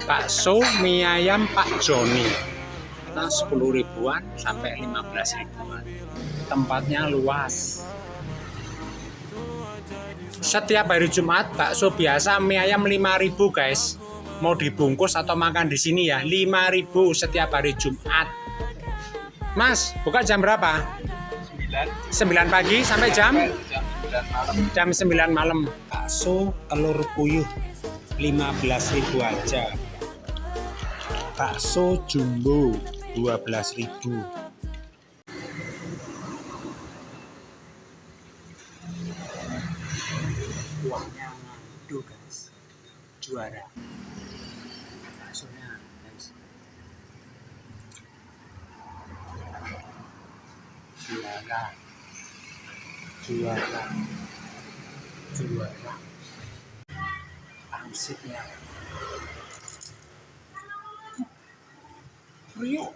bakso mie ayam Pak Joni. Kita 10 ribuan sampai 15 ribuan. Tempatnya luas. Setiap hari Jumat bakso biasa mie ayam 5.000 guys. Mau dibungkus atau makan di sini ya 5.000 setiap hari Jumat. Mas, buka jam berapa? 9 pagi sampai jam 9 malam. Bakso telur puyuh 15.000 aja. Bakso jumbo 12.000. Kuahnya manado guys, juara. Baksonya guys, juara. Pangsitnya Rio.